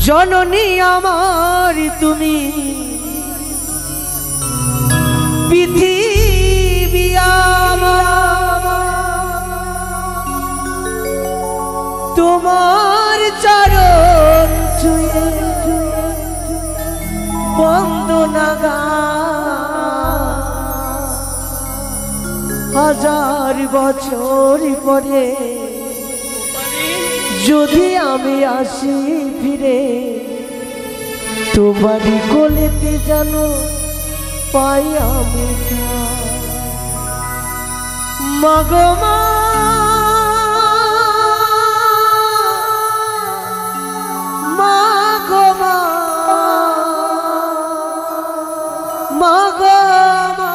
जननी आमार तुमी पृथिवी तुम्हार चरण छुए बंदना हजार बछर परे যদি আমি আসি ফিরে তোমারই কোলেতে জানো পাই আমি মাগো মা মাগো মা মাগো মা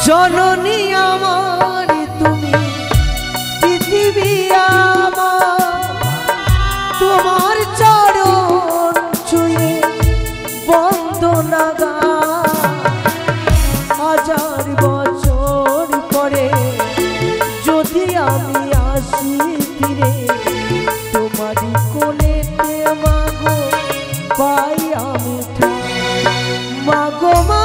जननी आमार तुमी पृथिवी तुम्हार चरण छुए बंदना हजार बछर परे जदि आमी आसि फिरे तुम्हारी कोलेते मागो पाई आमी मागो मा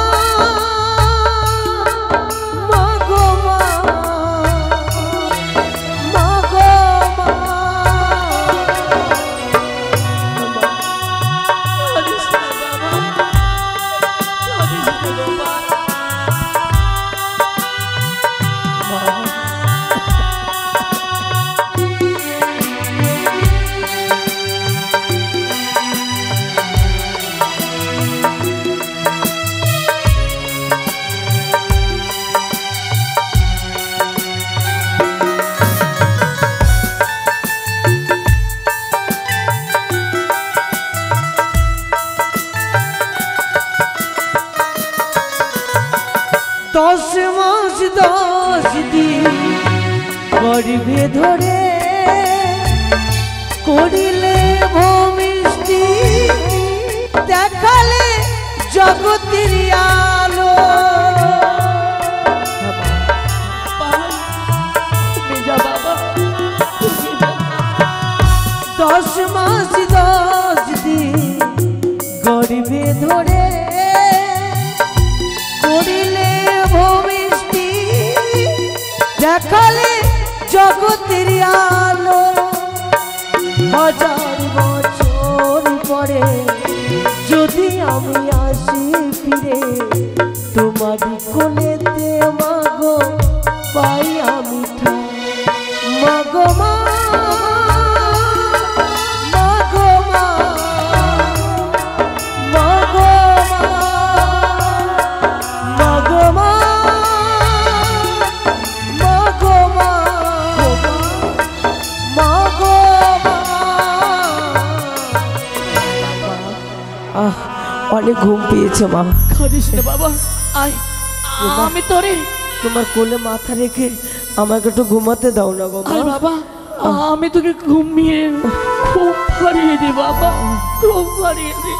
दस मास 10 दिन गर्भे धरे करिले भूमिष्टि देखाले जगतेर आलो 10 मास 10 दिन गर्भे धरे करिले भूमिष्टि देखाले जगतेर आलो हजार बछर परे जदि आमी आसि फिरे तुम्हारी कोलेते मागो पाई आमी मागो मा অনেক ঘুম পেয়েছে মা কাঁদিস না বাবা আয় আমি তোরে তোমার কোলে মাথা রেখে আমাকে একটু ঘুমাতে দাও না গো মা বাবা আমি তোকে ঘুমিয়ে খুব হারিয়ে দি বাবা খুব হারিয়ে দি